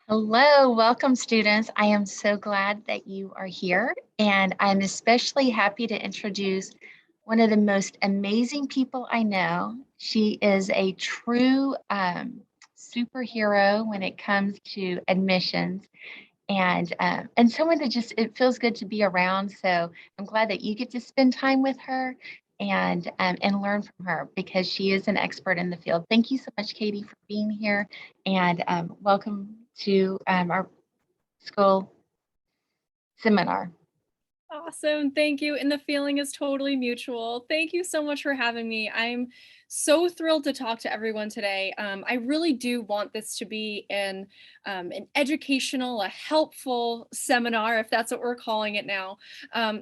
Hello, welcome students. I am so glad that you are here, and I'm especially happy to introduce one of the most amazing people I know. She is a true superhero when it comes to admissions, and someone that just it feels good to be around. So I'm glad that you get to spend time with her and learn from her because she is an expert in the field. Thank you so much, Katie, for being here, and welcome to our school seminar. Awesome. Thank you. And the feeling is totally mutual. Thank you so much for having me. I'm so thrilled to talk to everyone today. I really do want this to be an educational, a helpful seminar, if that's what we're calling it now.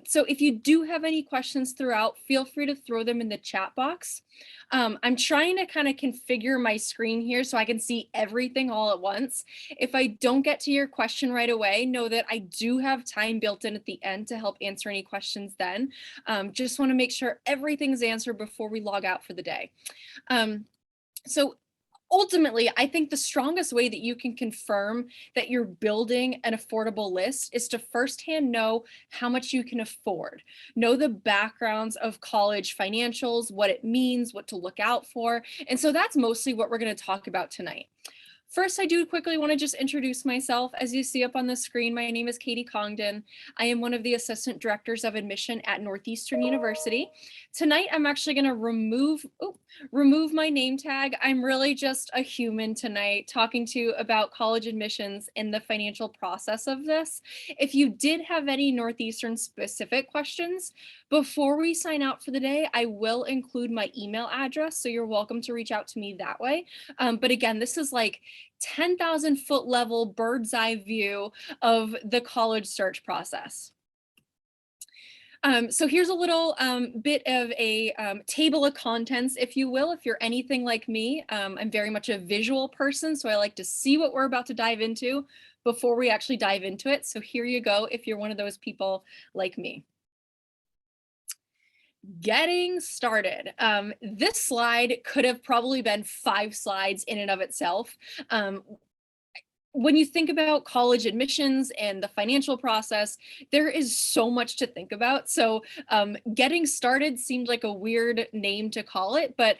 So if you do have any questions throughout, feel free to throw them in the chat box. I'm trying to kind of configure my screen here so I can see everything all at once. If I don't get to your question right away, know that I do have time built in at the end to help answer any questions then. Just want to make sure everything's answered before we log out for the day. So ultimately, I think the strongest way that you can confirm that you're building an affordable list is to firsthand know how much you can afford. Know the backgrounds of college financials, what it means, what to look out for. And so that's mostly what we're going to talk about tonight. First, I do quickly want to just introduce myself. As you see up on the screen, my name is Katie Congdon. I am one of the assistant directors of admission at Northeastern University. Tonight, I'm actually going to remove my name tag. I'm really just a human tonight talking to you about college admissions and the financial process of this. If you did have any Northeastern specific questions, before we sign out for the day, I will include my email address, so you're welcome to reach out to me that way. But again, this is like 10,000 foot level bird's eye view of the college search process. So here's a little bit of a table of contents, if you will. If you're anything like me, I'm very much a visual person, so I like to see what we're about to dive into before we actually dive into it. So here you go if you're one of those people like me. Getting started. This slide could have probably been 5 slides in and of itself. When you think about college admissions and the financial process, there is so much to think about. So getting started seemed like a weird name to call it, but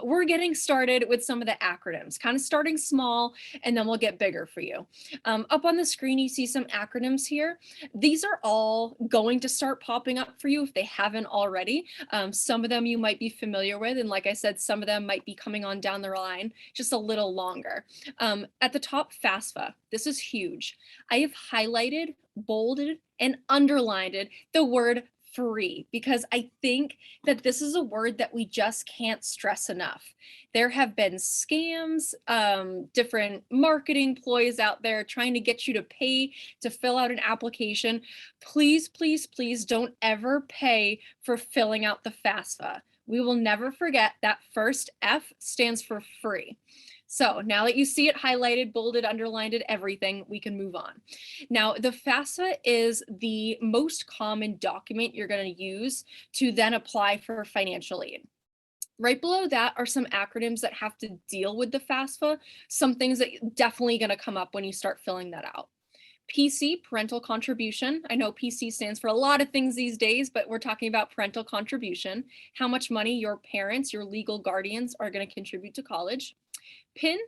we're getting started with some of the acronyms, kind of starting small, and then we'll get bigger for you. Up on the screen, you see some acronyms here. These are all going to start popping up for you if they haven't already. Some of them you might be familiar with, and like I said, some of them might be coming on down the line just a little longer. At the top, FAFSA. This is huge. I have highlighted, bolded, and underlined the word free because I think that this is a word that we just can't stress enough. There have been scams, different marketing ploys out there trying to get you to pay to fill out an application. Please, please, please don't ever pay for filling out the FAFSA. We will never forget that first F stands for free. So now that you see it highlighted, bolded, underlined, everything, we can move on. Now, the FAFSA is the most common document you're going to use to then apply for financial aid. Right below that are some acronyms that have to deal with the FAFSA, some things that definitely going to come up when you start filling that out. PC, parental contribution. I know PC stands for a lot of things these days, but we're talking about parental contribution, how much money your parents, your legal guardians are going to contribute to college. PIN.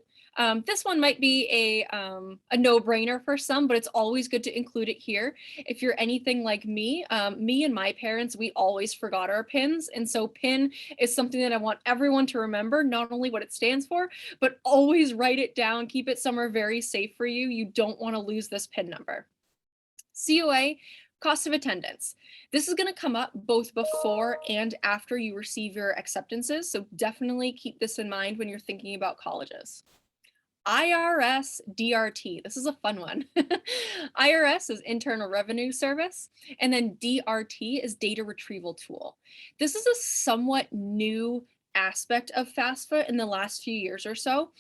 This one might be a no-brainer for some, but it's always good to include it here. If you're anything like me, me and my parents, we always forgot our PINs. And so PIN is something that I want everyone to remember, not only what it stands for, but always write it down, keep it somewhere very safe for you. You don't want to lose this PIN number. COA, cost of attendance. This is going to come up both before and after you receive your acceptances. So definitely keep this in mind when you're thinking about colleges. IRS DRT. This is a fun one. IRS is Internal Revenue Service, and then DRT is Data Retrieval Tool. This is a somewhat new aspect of FAFSA in the last few years or so.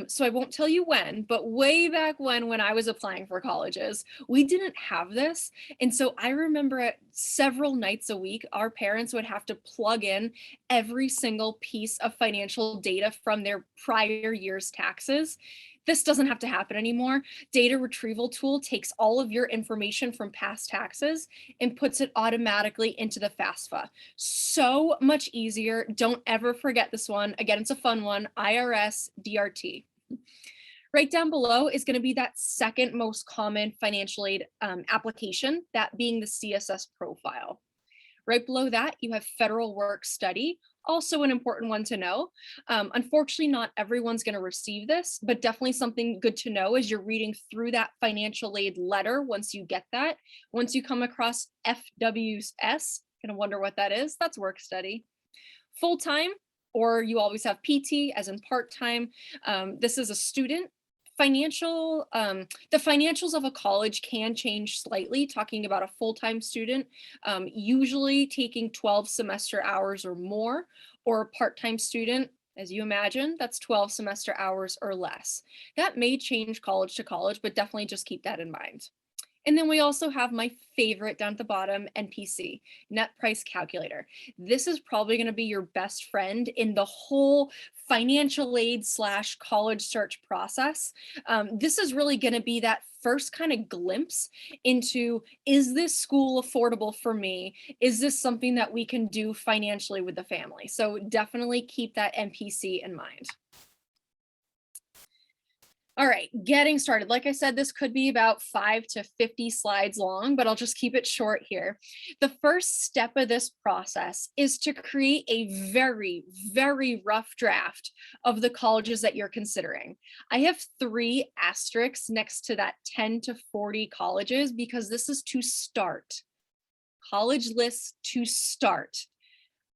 So I won't tell you when, but way back when I was applying for colleges, we didn't have this. And so I remember it several nights a week, our parents would have to plug in every single piece of financial data from their prior year's taxes. This doesn't have to happen anymore. Data retrieval tool takes all of your information from past taxes and puts it automatically into the FAFSA. So much easier. Don't ever forget this one. Again, it's a fun one, IRS DRT. Right down below is going to be that second most common financial aid application, that being the CSS profile. Right below that, you have federal work study, also an important one to know. Unfortunately, not everyone's going to receive this, but definitely something good to know as you're reading through that financial aid letter once you get that. Once you come across FWS, gonna wonder what that is, that's work study. Full-time, or you always have PT as in part-time. This is a student. The financials of a college can change slightly, talking about a full-time student, usually taking 12 semester hours or more, or a part-time student, as you imagine, that's 12 semester hours or less. That may change college to college, but definitely just keep that in mind. And then we also have my favorite down at the bottom, NPC, net price calculator. This is probably going to be your best friend in the whole financial aid / college search process. This is really going to be that first kind of glimpse into, is this school affordable for me? Is this something that we can do financially with the family? So definitely keep that NPC in mind. All right, getting started. Like I said, this could be about 5 to 50 slides long, but I'll just keep it short here. The first step of this process is to create a very, very rough draft of the colleges that you're considering. I have 3 asterisks next to that 10 to 40 colleges because this is to start. College lists to start.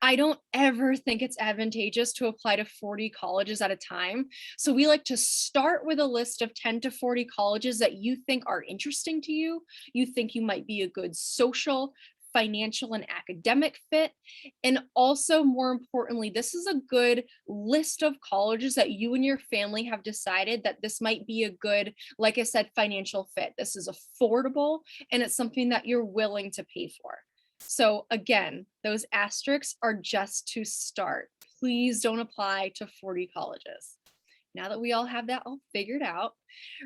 I don't ever think it's advantageous to apply to 40 colleges at a time. So we like to start with a list of 10 to 40 colleges that you think are interesting to you. You think you might be a good social, financial, and academic fit. And also, more importantly, this is a good list of colleges that you and your family have decided that this might be a good, like I said, financial fit. This is affordable and it's something that you're willing to pay for. So again, those asterisks are just to start. Please don't apply to 40 colleges. Now that we all have that all figured out,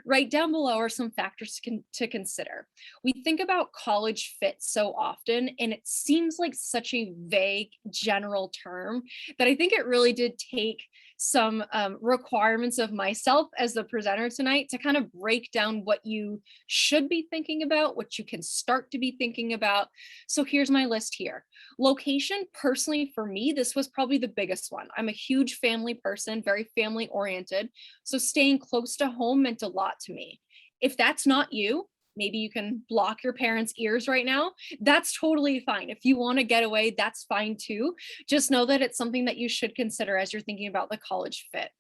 right down below are some factors to consider. We think about college fit so often, and it seems like such a vague general term that I think it really did take some requirements of myself as the presenter tonight to kind of break down what you should be thinking about, what you can start to be thinking about. So here's my list here. Location, personally for me, this was probably the biggest one. I'm a huge family person, very family oriented. So staying close to home meant a lot to me. If that's not you, maybe you can block your parents' ears right now. That's totally fine. If you want to get away, that's fine too. Just know that it's something that you should consider as you're thinking about the college fit.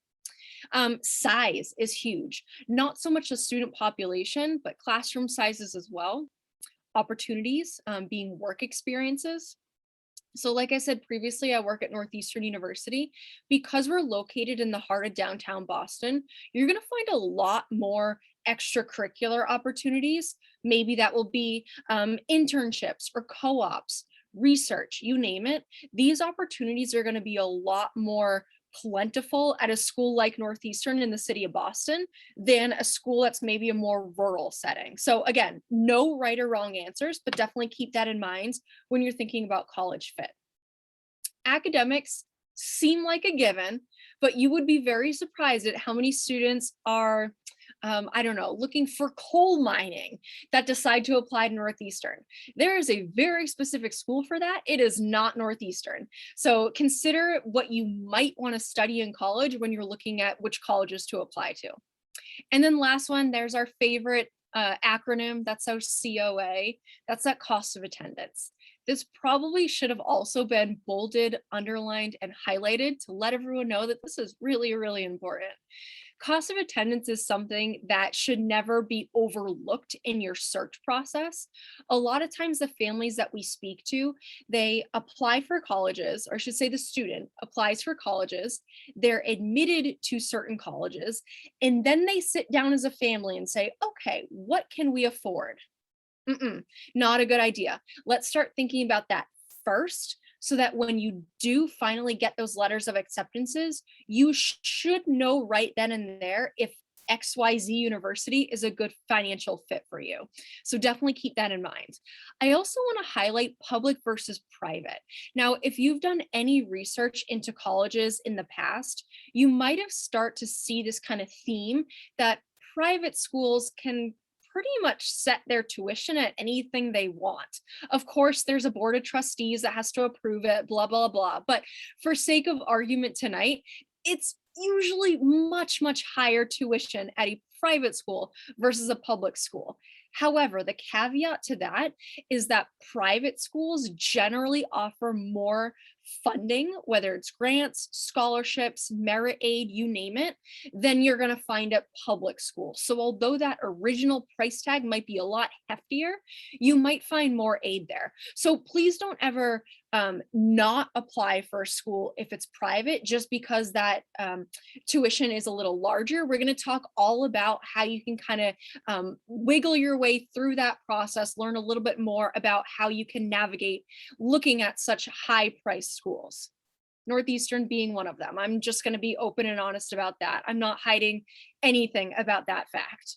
Size is huge. Not so much the student population, but classroom sizes as well. Opportunities, being work experiences. So like I said previously, I work at Northeastern University. Because we're located in the heart of downtown Boston, you're going to find a lot more extracurricular opportunities. Maybe that will be internships or co-ops, research, you name it. These opportunities are going to be a lot more plentiful at a school like Northeastern in the city of Boston than a school that's maybe a more rural setting. So again, no right or wrong answers, but definitely keep that in mind when you're thinking about college fit. Academics seem like a given, but you would be very surprised at how many students are I don't know, looking for coal mining that decide to apply to Northeastern. There is a very specific school for that. It is not Northeastern. So consider what you might want to study in college when you're looking at which colleges to apply to. And then last one, there's our favorite acronym, that's our COA. That's that cost of attendance. This probably should have also been bolded, underlined, and highlighted to let everyone know that this is really, really important. Cost of attendance is something that should never be overlooked in your search process. A lot of times the families that we speak to, they apply for colleges, or I should say the student applies for colleges, they're admitted to certain colleges, and then they sit down as a family and say, okay, what can we afford? Not a good idea. Let's start thinking about that first so that when you do finally get those letters of acceptances, you should know right then and there if XYZ university is a good financial fit for you. So definitely keep that in mind. I also want to highlight public versus private. Now, if you've done any research into colleges in the past, you might have start to see this kind of theme that private schools can pretty much set their tuition at anything they want. Of course, there's a board of trustees that has to approve it, blah, blah, blah. But for sake of argument tonight, it's usually much, much higher tuition at a private school versus a public school. However, the caveat to that is that private schools generally offer more funding, whether it's grants, scholarships, merit aid, you name it, than you're going to find at public school. So although that original price tag might be a lot heftier, you might find more aid there. So please don't ever not apply for a school if it's private just because that tuition is a little larger. We're going to talk all about how you can kind of wiggle your way through that process, learn a little bit more about how you can navigate looking at such high price schools. Northeastern being one of them. I'm just going to be open and honest about that. I'm not hiding anything about that fact.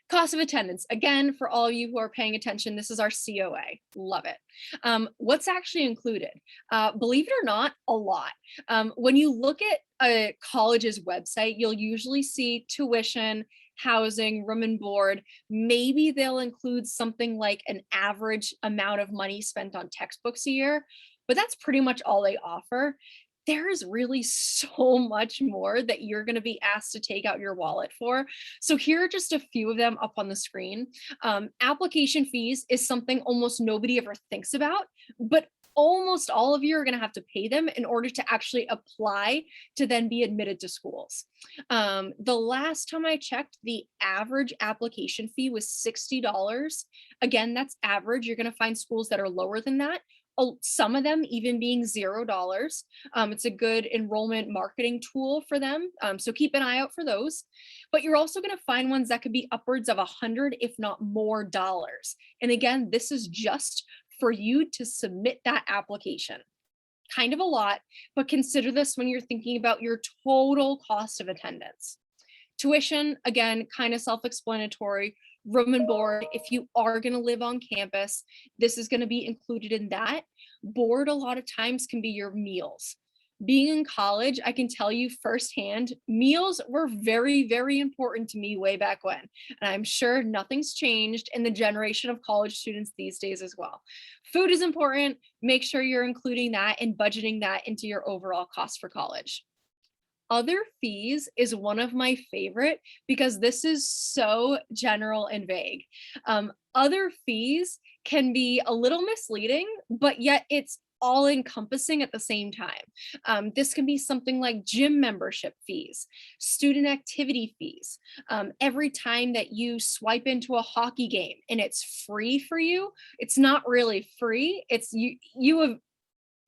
Cost of attendance. Again, for all of you who are paying attention, this is our COA. Love it. What's actually included? Believe it or not, a lot. When you look at a college's website, you'll usually see tuition, housing, room and board. Maybe they'll include something like an average amount of money spent on textbooks a year, but that's pretty much all they offer. There is really so much more that you're going to be asked to take out your wallet for. So here are just a few of them up on the screen. Application fees is something almost nobody ever thinks about, but almost all of you are going to have to pay them in order to actually apply to then be admitted to schools. The last time I checked, the average application fee was $60. Again, that's average. You're going to find schools that are lower than that. Some of them even being $0. It's a good enrollment marketing tool for them. So keep an eye out for those. But you're also going to find ones that could be upwards of 100, if not more dollars. And again, this is just for you to submit that application. Kind of a lot, but consider this when you're thinking about your total cost of attendance. Tuition, again, kind of self-explanatory. Room and board, if you are going to live on campus, this is going to be included in that. Board a lot of times can be your meals. Being in college, I can tell you firsthand, meals were very, very important to me way back when. And I'm sure nothing's changed in the generation of college students these days as well. Food is important. Make sure you're including that and budgeting that into your overall cost for college. Other fees is one of my favorite because this is so general and vague. Other fees can be a little misleading, but yet it's all encompassing at the same time. This can be something like gym membership fees, student activity fees. Every time that you swipe into a hockey game and it's free for you, it's not really free. It's you have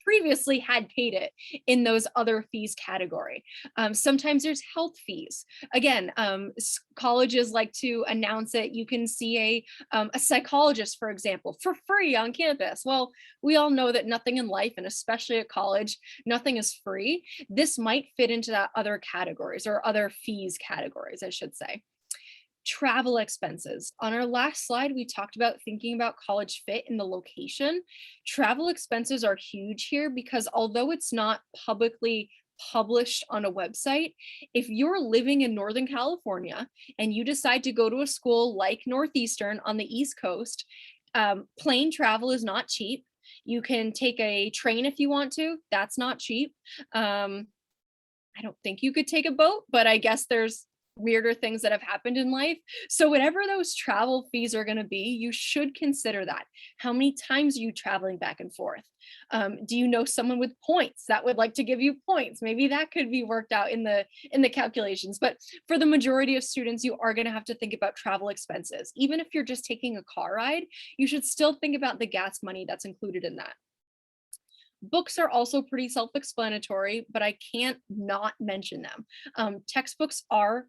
previously had paid it in those other fees category. Sometimes there's health fees. Again, colleges like to announce it. You can see a psychologist, for example, for free on campus. Well, we all know that nothing in life, and especially at college, nothing is free. This might fit into that other categories or other fees categories, I should say. Travel expenses. On our last slide, we talked about thinking about college fit in the location. Travel expenses are huge here because although it's not publicly published on a website, if you're living in Northern California and you decide to go to a school like Northeastern on the East Coast, plane travel is not cheap. You can take a train if you want to. That's not cheap. I don't think you could take a boat, but I guess there's weirder things that have happened in life. So whatever those travel fees are going to be, you should consider that. How many times are you traveling back and forth? Do you know someone with points that would like to give you points? Maybe that could be worked out in the calculations. But for the majority of students, you are going to have to think about travel expenses. Even if you're just taking a car ride, you should still think about the gas money that's included in that. Books are also pretty self-explanatory, but I can't not mention them. Textbooks are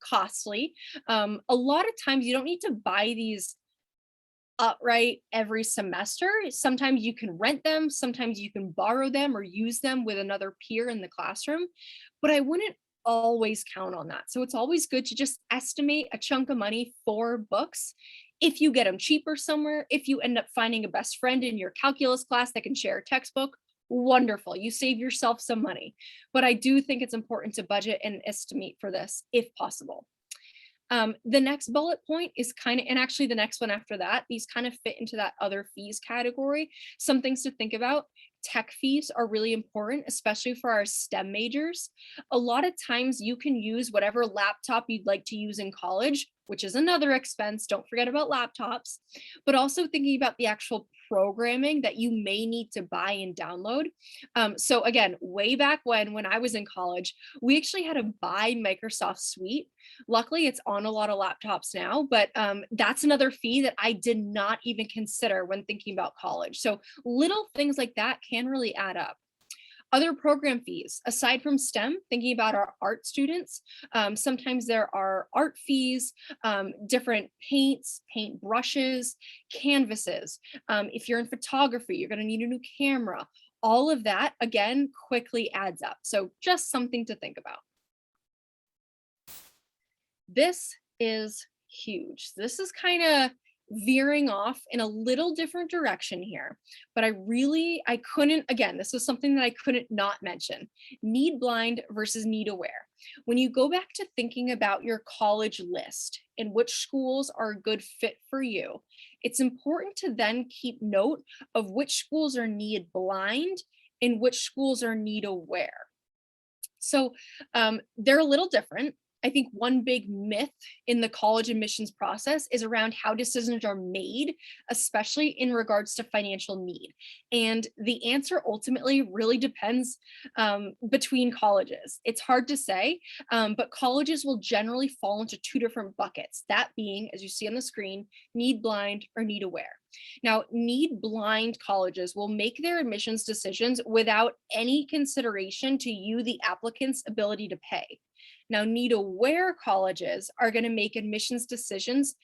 costly. A lot of times you don't need to buy these outright every semester. Sometimes you can rent them, sometimes you can borrow them or use them with another peer in the classroom. But I wouldn't always count on that. So it's always good to just estimate a chunk of money for books. If you get them cheaper somewhere, if you end up finding a best friend in your calculus class that can share a textbook, wonderful. You save yourself some money. But I do think it's important to budget and estimate for this if possible. The next bullet point is kind of, and actually the next one after that, these kind of fit into that other fees category. Some things to think about. Tech fees are really important, especially for our STEM majors. A lot of times you can use whatever laptop you'd like to use in college, which is another expense. Don't forget about laptops, but also thinking about the actual programming that you may need to buy and download. So again, way back when I was in college, we actually had to buy Microsoft Suite. Luckily, it's on a lot of laptops now, but that's another fee that I did not even consider when thinking about college. So little things like that can really add up. Other program fees, aside from STEM, thinking about our art students, sometimes there are art fees, different paints, paint brushes, canvases. If you're in photography, you're gonna need a new camera. All of that, again, quickly adds up. So just something to think about. This is huge. This is kind of veering off in a little different direction here, but I couldn't, again, this was something that I couldn't not mention. Need blind versus need aware. When you go back to thinking about your college list and which schools are a good fit for you, it's important to then keep note of which schools are need blind and which schools are need aware. So they're a little different. I think one big myth in the college admissions process is around how decisions are made, especially in regards to financial need. And the answer ultimately really depends between colleges. It's hard to say, but colleges will generally fall into two different buckets, that being, as you see on the screen, need blind or need aware. Now, need blind colleges will make their admissions decisions without any consideration to you, the applicant's ability to pay. Now, need aware colleges are going to make admissions decisions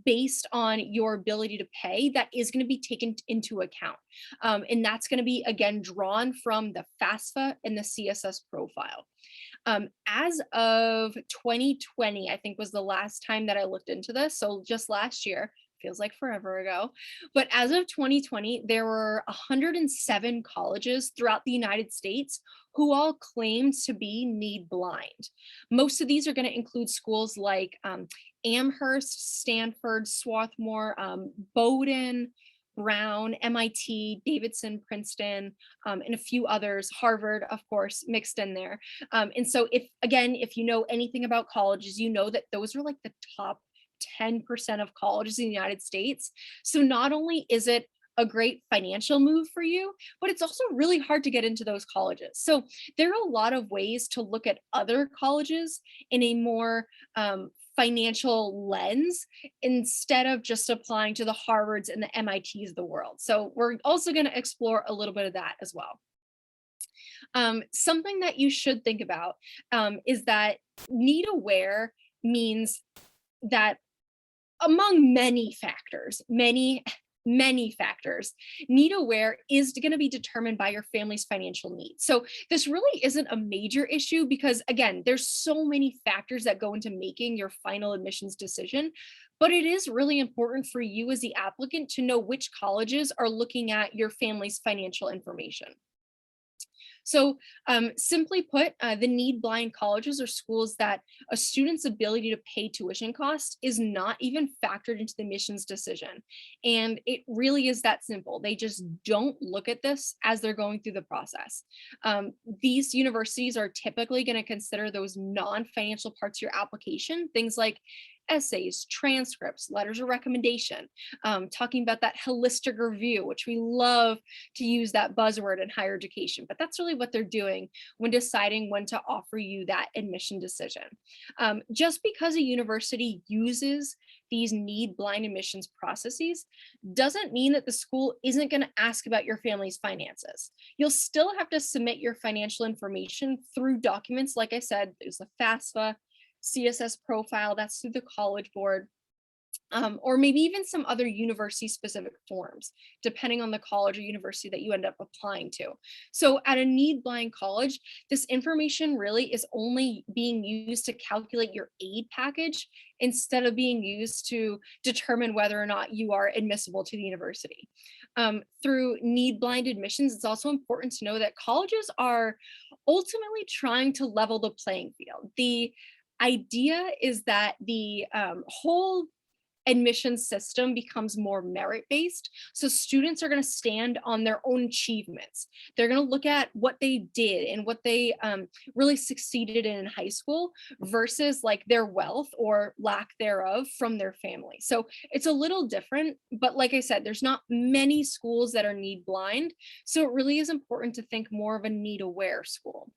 based on your ability to pay. That is going to be taken into account. And that's going to be, again, drawn from the FAFSA and the CSS profile. As of 2020, I think was the last time that I looked into this. So just last year, feels like forever ago. But as of 2020, there were 107 colleges throughout the United States who all claimed to be need blind. Most of these are going to include schools like Amherst, Stanford, Swarthmore, Bowdoin, Brown, MIT, Davidson, Princeton, and a few others, Harvard, of course, mixed in there. And so if you know anything about colleges, you know that those are like the top 10% of colleges in the United States. So not only is it a great financial move for you, but it's also really hard to get into those colleges. So there are a lot of ways to look at other colleges in a more financial lens instead of just applying to the Harvards and the MITs of the world. So we're also going to explore a little bit of that as well. Something that you should think about is that need aware means that among many factors, many factors, need aware is going to be determined by your family's financial needs. So this really isn't a major issue because, again, there's so many factors that go into making your final admissions decision. But it is really important for you as the applicant to know which colleges are looking at your family's financial information. So simply put, the need blind colleges are schools that a student's ability to pay tuition costs is not even factored into the admissions decision. And it really is that simple. They just don't look at this as they're going through the process. These universities are typically going to consider those non-financial parts of your application, things like essays, transcripts, letters of recommendation, talking about that holistic review, which we love to use that buzzword in higher education, but that's really what they're doing when deciding when to offer you that admission decision. Just because a university uses these need blind admissions processes doesn't mean that the school isn't going to ask about your family's finances. You'll still have to submit your financial information through documents. Like I said, there's the FAFSA, CSS profile, that's through the College Board. or maybe even some other university specific forms, depending on the college or university that you end up applying to. So at a need blind college, this information really is only being used to calculate your aid package instead of being used to determine whether or not you are admissible to the university. Through need blind admissions, it's also important to know that colleges are ultimately trying to level the playing field. The idea is that the whole admission system becomes more merit based. So students are going to stand on their own achievements. They're going to look at what they did and what they really succeeded in high school versus like their wealth or lack thereof from their family. So it's a little different, but like I said, there's not many schools that are need blind. So it really is important to think more of a need aware school.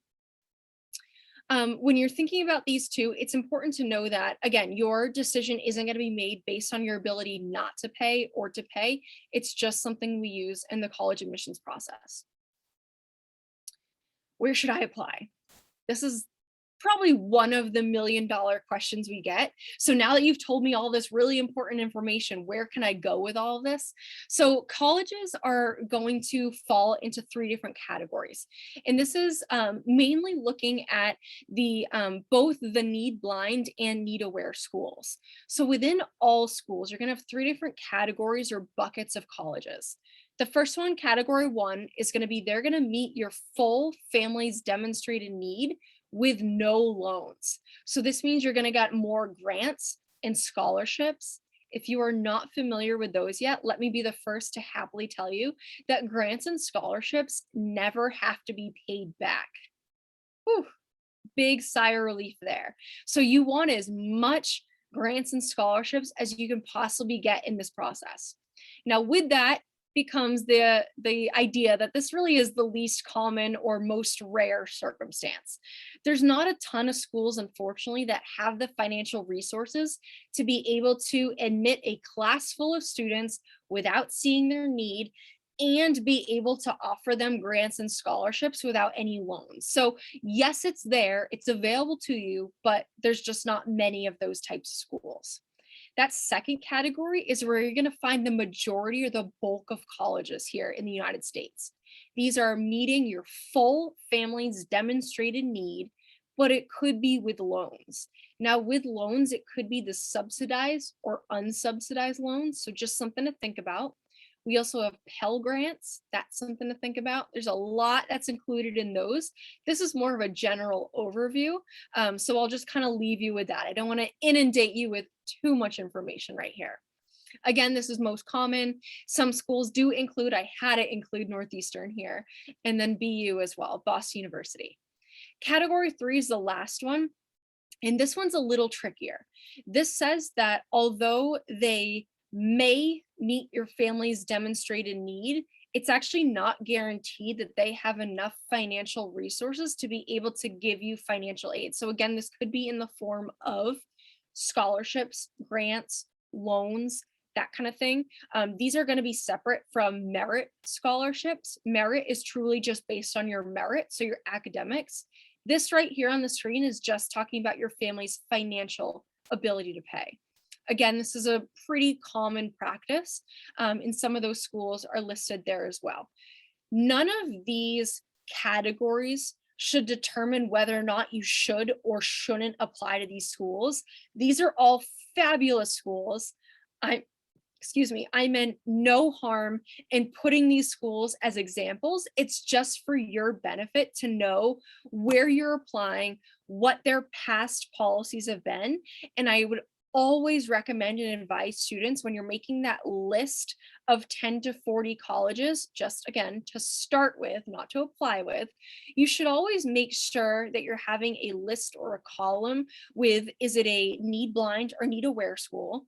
When you're thinking about these two, it's important to know that, again, your decision isn't going to be made based on your ability not to pay or to pay. It's just something we use in the college admissions process. Where should I apply? This is probably one of the $1,000,000 questions we get. So now that you've told me all this really important information, where can I go with all of this? So colleges are going to fall into 3 different categories. And this is mainly looking at the both the need blind and need aware schools. So within all schools, you're going to have 3 different categories or buckets of colleges. The first one, category 1, is going to be they're going to meet your full family's demonstrated need with no loans. So this means you're going to get more grants and scholarships. If you are not familiar with those yet, let me be the first to happily tell you that grants and scholarships never have to be paid back. Whew, big sigh of relief there. So you want as much grants and scholarships as you can possibly get in this process. Now, with that becomes the idea that this really is the least common or most rare circumstance. There's not a ton of schools, unfortunately, that have the financial resources to be able to admit a class full of students without seeing their need and be able to offer them grants and scholarships without any loans. So yes, it's there, it's available to you, but there's just not many of those types of schools. That second category is where you're going to find the majority or the bulk of colleges here in the United States. These are meeting your full family's demonstrated need, but it could be with loans. Now, with loans, it could be the subsidized or unsubsidized loans. So just something to think about. We also have Pell Grants. That's something to think about. There's a lot that's included in those. This is more of a general overview. So I'll just kind of leave you with that. I don't want to inundate you with too much information right here. Again, this is most common. Some schools do include, I had to include Northeastern here, and then BU as well, Boston University. Category 3 is the last one. And this one's a little trickier. This says that although they may meet your family's demonstrated need, it's actually not guaranteed that they have enough financial resources to be able to give you financial aid. So again, this could be in the form of scholarships, grants, loans, that kind of thing. These are going to be separate from merit scholarships. Merit is truly just based on your merit, so your academics. This right here on the screen is just talking about your family's financial ability to pay. Again, this is a pretty common practice, and some of those schools are listed there as well. None of these categories should determine whether or not you should or shouldn't apply to these schools. These are all fabulous schools. I meant no harm in putting these schools as examples. It's just for your benefit to know where you're applying, what their past policies have been. And I would always recommend and advise students when you're making that list of 10 to 40 colleges, just again, to start with, not to apply with, you should always make sure that you're having a list or a column with, is it a need blind or need aware school?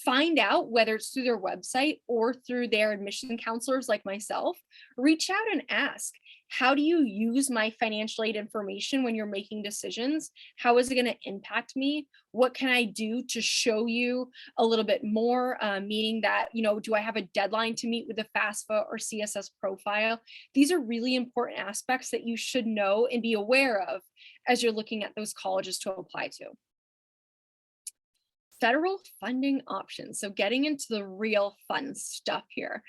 Find out whether it's through their website or through their admission counselors like myself. Reach out and ask, how do you use my financial aid information when you're making decisions? How is it going to impact me? What can I do to show you a little bit more? Meaning that, do I have a deadline to meet with the FAFSA or CSS profile? These are really important aspects that you should know and be aware of as you're looking at those colleges to apply to. Federal funding options. So getting into the real fun stuff here.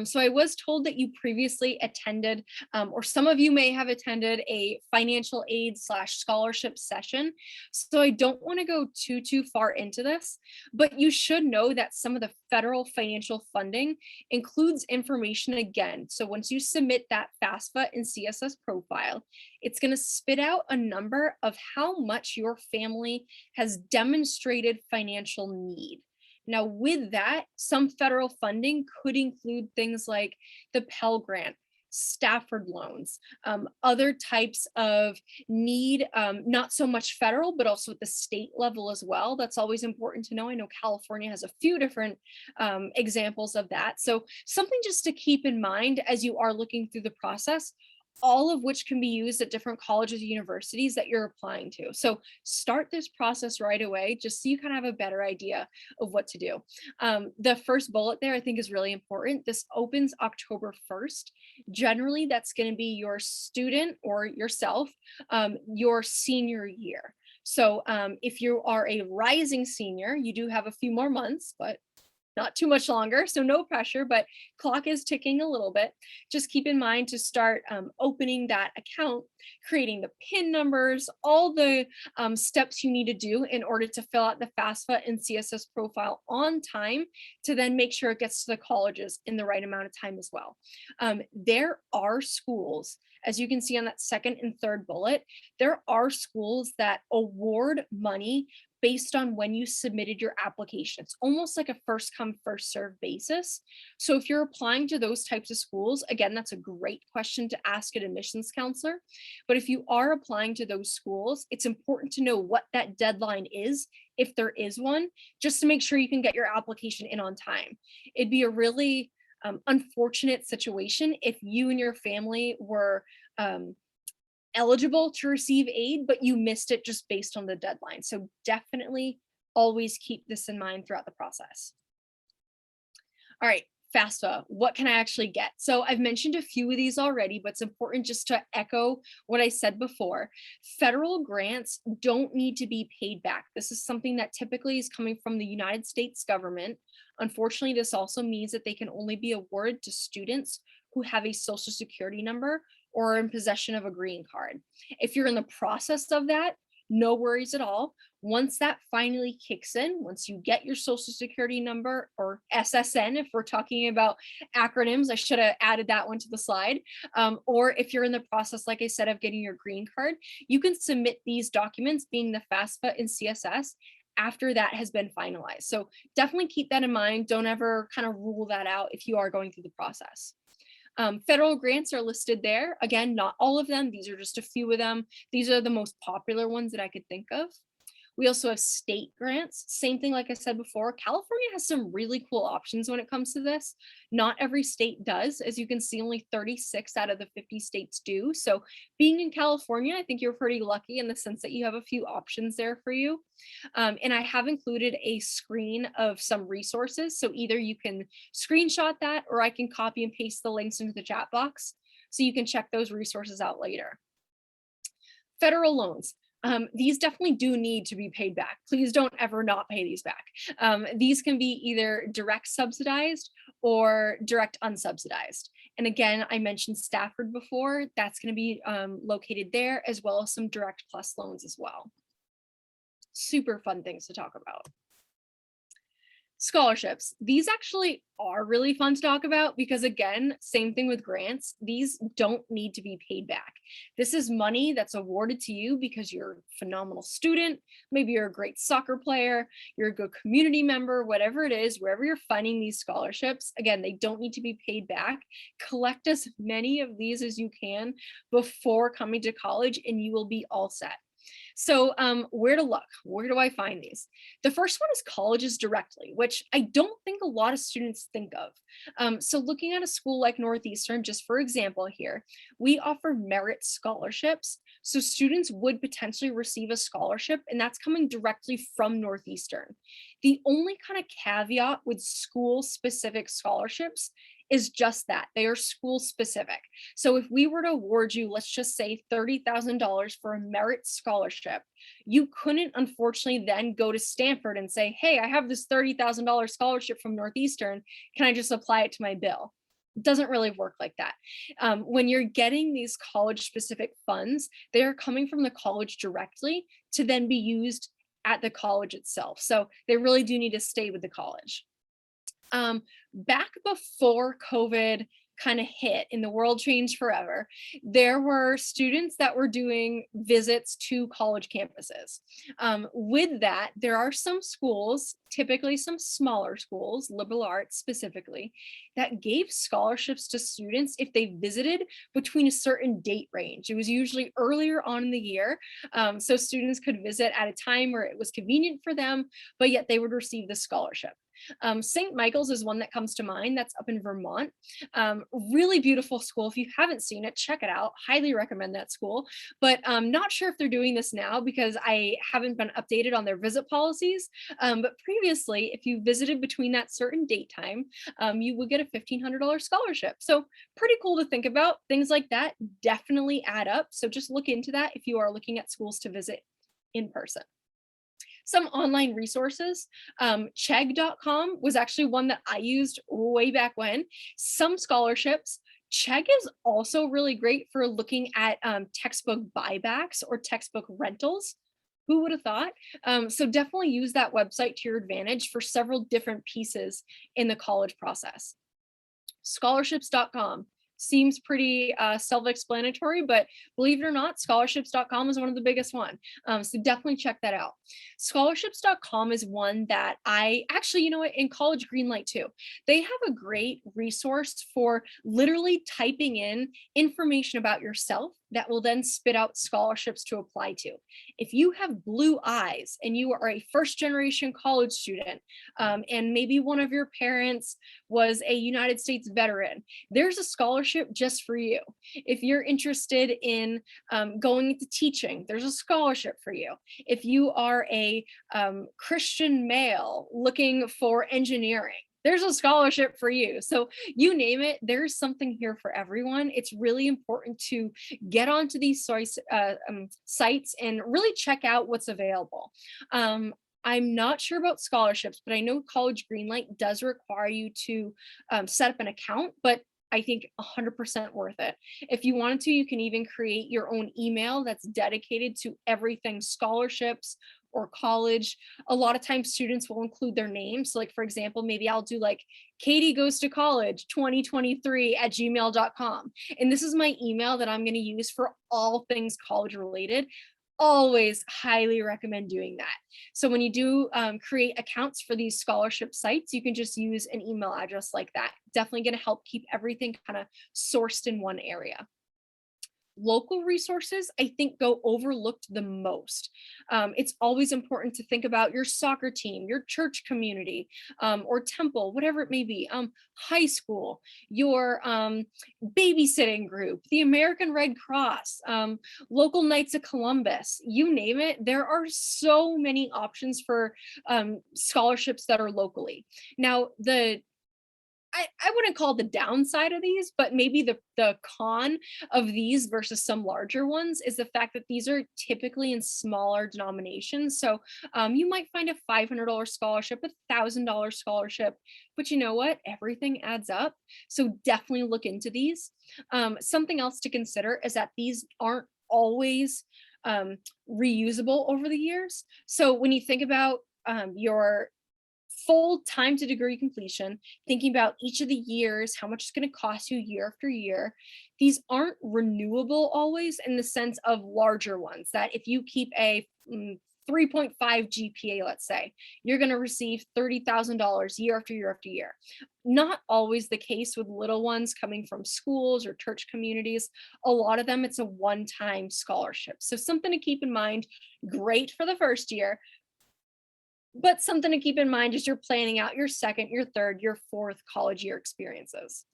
So I was told that you previously attended, or some of you may have attended a financial aid slash scholarship session. So I don't want to go too far into this, but you should know that some of the federal financial funding includes information again. So once you submit that FAFSA and CSS profile, it's going to spit out a number of how much your family has demonstrated financial need. Now, with that, some federal funding could include things like the Pell Grant, Stafford loans, other types of need, not so much federal, but also at the state level as well. That's always important to know. I know California has a few different examples of that. So something just to keep in mind as you are looking through the process, all of which can be used at different colleges and universities that you're applying to. So start this process right away, just so you kind of have a better idea of what to do. The first bullet there I think is really important. This opens October 1st. Generally, that's going to be your student or yourself, your senior year. So if you are a rising senior, you do have a few more months, but not too much longer, so no pressure, but clock is ticking a little bit. Just keep in mind to start opening that account, creating the PIN numbers, all the steps you need to do in order to fill out the FAFSA and CSS profile on time to then make sure it gets to the colleges in the right amount of time as well. There are schools, as you can see on that second and third bullet, there are schools that award money based on when you submitted your application. It's almost like a first come, first serve basis. So if you're applying to those types of schools, again, that's a great question to ask an admissions counselor. But if you are applying to those schools, it's important to know what that deadline is, if there is one, just to make sure you can get your application in on time. It'd be a really unfortunate situation if you and your family were eligible to receive aid, but you missed it just based on the deadline. So definitely always keep this in mind throughout the process. All right, FAFSA, what can I actually get? So I've mentioned a few of these already, but it's important just to echo what I said before. Federal grants don't need to be paid back. This is something that typically is coming from the United States government. Unfortunately, this also means that they can only be awarded to students who have a social security number or in possession of a green card. If you're in the process of that, no worries at all. Once that finally kicks in, once you get your social security number, or SSN, if we're talking about acronyms, I should have added that one to the slide. Or if you're in the process, like I said, of getting your green card, you can submit these documents, being the FAFSA and CSS, after that has been finalized. So definitely keep that in mind. Don't ever kind of rule that out if you are going through the process. Federal grants are listed there. Again, not all of them. These are just a few of them. These are the most popular ones that I could think of. We also have state grants. Same thing, like I said before, California has some really cool options when it comes to this. Not every state does. As you can see, only 36 out of the 50 states do. So being in California, I think you're pretty lucky in the sense that you have a few options there for you. And I have included a screen of some resources. So either you can screenshot that, or I can copy and paste the links into the chat box so you can check those resources out later. Federal loans. These definitely do need to be paid back. Please don't ever not pay these back. These can be either direct subsidized or direct unsubsidized. And again, I mentioned Stafford before. That's going to be located there, as well as some direct plus loans as well. Super fun things to talk about. Scholarships. These actually are really fun to talk about because, again, same thing with grants. These don't need to be paid back. This is money that's awarded to you because you're a phenomenal student. Maybe you're a great soccer player, you're a good community member, whatever it is, wherever you're finding these scholarships. Again, they don't need to be paid back. Collect as many of these as you can before coming to college, and you will be all set. So where to look? Where do I find these? The first one is colleges directly, which I don't think a lot of students think of. So looking at a school like Northeastern, just for example here, we offer merit scholarships. So students would potentially receive a scholarship, and that's coming directly from Northeastern. The only kind of caveat with school specific scholarships is just that. They are school specific. So if we were to award you, let's just say $30,000 for a merit scholarship, you couldn't unfortunately then go to Stanford and say, hey, I have this $30,000 scholarship from Northeastern. Can I just apply it to my bill? It doesn't really work like that. When you're getting these college specific funds, they are coming from the college directly to then be used at the college itself. So they really do need to stay with the college. Back before COVID kind of hit and the world changed forever, there were students that were doing visits to college campuses. With that, there are some schools, typically some smaller schools, liberal arts specifically, that gave scholarships to students if they visited between a certain date range. It was usually earlier on in the year, so students could visit at a time where it was convenient for them, but yet they would receive the scholarship. St. Michael's is one that comes to mind. That's up in Vermont. Really beautiful school. If you haven't seen it, check it out. Highly recommend that school. But I'm not sure if they're doing this now because I haven't been updated on their visit policies. But previously, if you visited between that certain date time, you would get a $1,500 scholarship. So pretty cool to think about. Things like that definitely add up. So just look into that if you are looking at schools to visit in person. Some online resources. Chegg.com was actually one that I used way back when. Some scholarships. Chegg is also really great for looking at textbook buybacks or textbook rentals. Who would have thought? So definitely use that website to your advantage for several different pieces in the college process. Scholarships.com seems pretty self-explanatory, but believe it or not, scholarships.com is one of the biggest one. So definitely check that out. Scholarships.com is one that I actually, you know what, in College Greenlight too, they have a great resource for literally typing in information about yourself that will then spit out scholarships to apply to. If you have blue eyes and you are a first generation college student, and maybe one of your parents was a United States veteran, there's a scholarship just for you. If you're interested in going into teaching, there's a scholarship for you. If you are a Christian male looking for engineering, there's a scholarship for you. So you name it, there's something here for everyone. It's really important to get onto these sites and really check out what's available. I'm not sure about scholarships, but I know College Greenlight does require you to set up an account, but I think 100% worth it. If you wanted to, you can even create your own email that's dedicated to everything scholarships or college. A lot of times students will include their name. So like, for example, maybe I'll do like Katie goes to college 2023 at gmail.com. And this is my email that I'm going to use for all things college related. Always highly recommend doing that. So when you do create accounts for these scholarship sites, you can just use an email address like that. Definitely going to help keep everything kind of sourced in one area. Local resources, I think, go overlooked the most. It's always important to think about your soccer team, your church community, or temple, whatever it may be, high school, your babysitting group, the American Red Cross, local Knights of Columbus, you name it. There are so many options for scholarships that are locally. Now, I wouldn't call the downside of these, but maybe the con of these versus some larger ones is the fact that these are typically in smaller denominations. So you might find a $500 scholarship, $1,000 scholarship, but you know what? Everything adds up. So definitely look into these. Something else to consider is that these aren't always reusable over the years. So when you think about your full time to degree completion, thinking about each of the years, how much it's going to cost you year after year. These aren't renewable always in the sense of larger ones, that if you keep a 3.5 GPA, let's say, you're going to receive $30,000 year after year after year. Not always the case with little ones coming from schools or church communities. A lot of them, it's a one-time scholarship. So something to keep in mind. Great for the first year, but something to keep in mind as you're planning out your second, your third, your fourth college year experiences.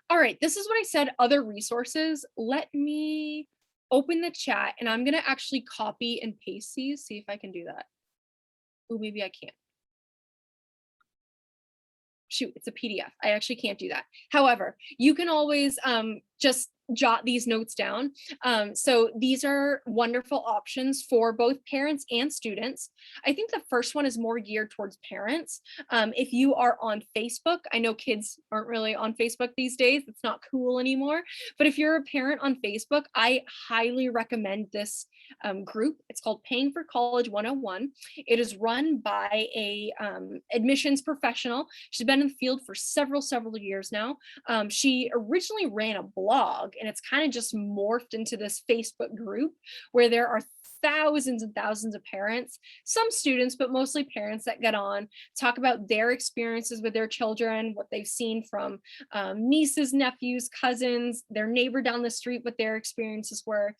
All right, this is what I said, other resources. Let me open the chat and I'm gonna actually copy and paste these, see if I can do that. Oh, maybe I can't. shoot, it's a PDF. I actually can't do that. However, you can always just jot these notes down. So these are wonderful options for both parents and students. I think the first one is more geared towards parents. If you are on Facebook, I know kids aren't really on Facebook these days. It's not cool anymore. But if you're a parent on Facebook, I highly recommend this group. It's called Paying for College 101. It is run by a admissions professional. She's been in the field for several years now. She originally ran a blog, and it's kind of just morphed into this Facebook group where there are thousands and thousands of parents, some students, but mostly parents that get on, talk about their experiences with their children, what they've seen from nieces, nephews, cousins, their neighbor down the street, what their experiences were.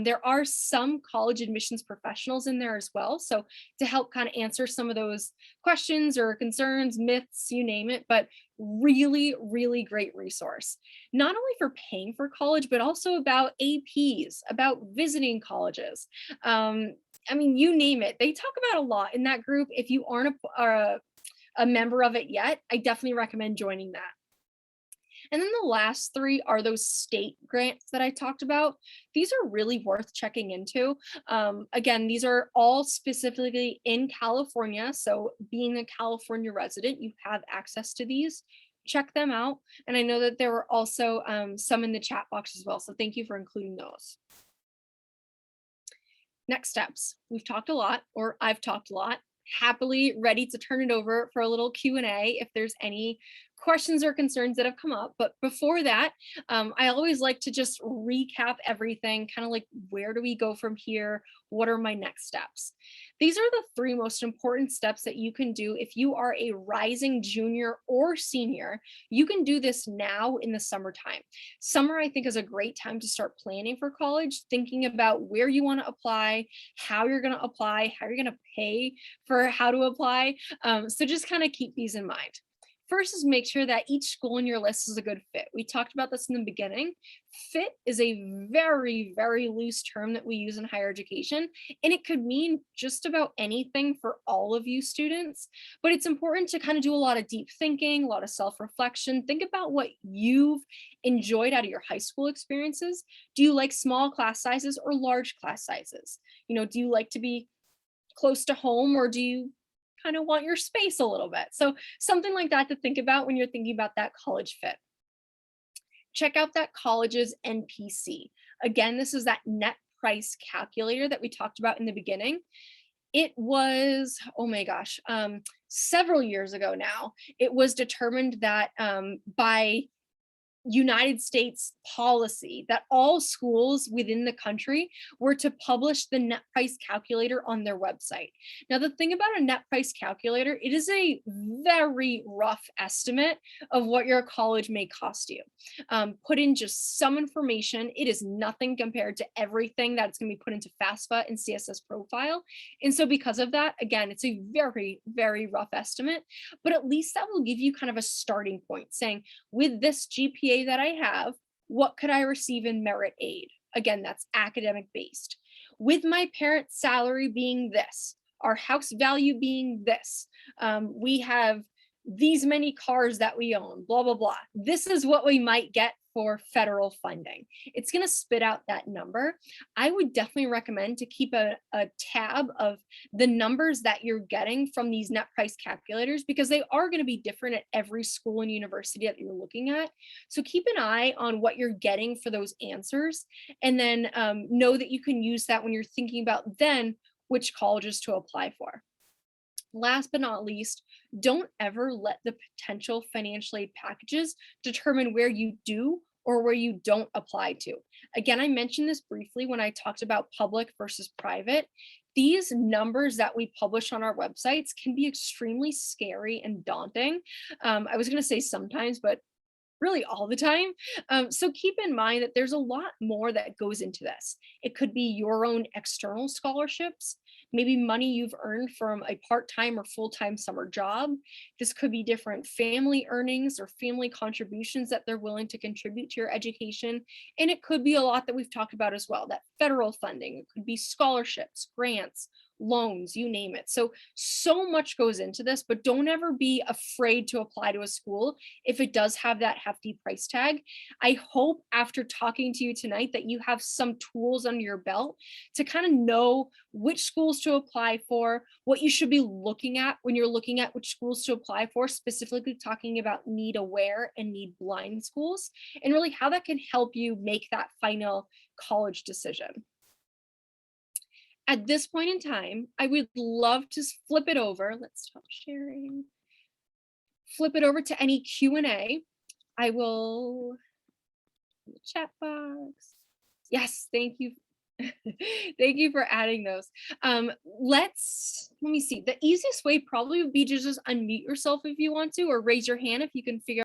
There are some college admissions professionals in there as well. So to help kind of answer some of those questions or concerns, myths, you name it, but really great resource, not only for paying for college, but also about APs, about visiting colleges. I mean, you name it. They talk about a lot in that group. If you aren't a member of it yet, I definitely recommend joining that. And then the last three are those state grants that I talked about. These are really worth checking into. Again, these are all specifically in California. So being a California resident, you have access to these. Check them out. And I know that there were also some in the chat box as well. So thank you for including those. Next steps. We've talked a lot, or I've talked a lot. Happily ready to turn it over for a little Q&A if there's any questions or concerns that have come up. But before that, I always like to just recap everything, kind of like, where do we go from here? What are my next steps? These are the three most important steps that you can do if you are a rising junior or senior. You can do this now in the summertime. Summer, I think, is a great time to start planning for college, thinking about where you want to apply, how you're going to apply, how you're going to pay for how to apply. So just kind of keep these in mind. First is make sure that each school in your list is a good fit. We talked about this in the beginning. Fit is a very loose term that we use in higher education, and it could mean just about anything for all of you students. But it's important to kind of do a lot of deep thinking, a lot of self-reflection. Think about what you've enjoyed out of your high school experiences. Do you like small class sizes or large class sizes? You know, do you like to be close to home, or do you kind of want your space a little bit? So something like that to think about when you're thinking about that college fit. Check out that college's NPC. Again, this is that net price calculator that we talked about in the beginning. It was, oh my gosh, several years ago now, it was determined that by United States policy that all schools within the country were to publish the net price calculator on their website. Now, the thing about a net price calculator, it is a very rough estimate of what your college may cost you. Put in just some information. It is nothing compared to everything that's going to be put into FAFSA and CSS profile. And so because of that, again, it's a very rough estimate, but at least that will give you kind of a starting point, saying, with this GPA that I have, what could I receive in merit aid? Again, that's academic based. With my parents' salary being this, our house value being this, we have these many cars that we own, blah, blah, blah. This is what we might get for federal funding. It's going to spit out that number. I would definitely recommend to keep a tab of the numbers that you're getting from these net price calculators, because they are going to be different at every school and university that you're looking at. So keep an eye on what you're getting for those answers, and then know that you can use that when you're thinking about then which colleges to apply for. Last but not least, don't ever let the potential financial aid packages determine where you do or where you don't apply to. Again, I mentioned this briefly when I talked about public versus private. These numbers that we publish on our websites can be extremely scary and daunting. I was going to say sometimes, but really all the time. So keep in mind that there's a lot more that goes into this. It could be your own external scholarships, maybe money you've earned from a part-time or full-time summer job. This could be different family earnings or family contributions that they're willing to contribute to your education. And it could be a lot that we've talked about as well, that federal funding. It could be scholarships, grants, loans, you name it. So much goes into this, but don't ever be afraid to apply to a school if it does have that hefty price tag. I hope after talking to you tonight that you have some tools under your belt to kind of know which schools to apply for, what you should be looking at when you're looking at which schools to apply for, specifically talking about need aware and need blind schools, and really how that can help you make that final college decision. At this point in time, I would love to flip it over. Let's stop sharing. Flip it over to any Q&A. I will in the chat box. Yes, thank you. Thank you for adding those. Let me see. The easiest way probably would be to just unmute yourself if you want to, or raise your hand if you can figure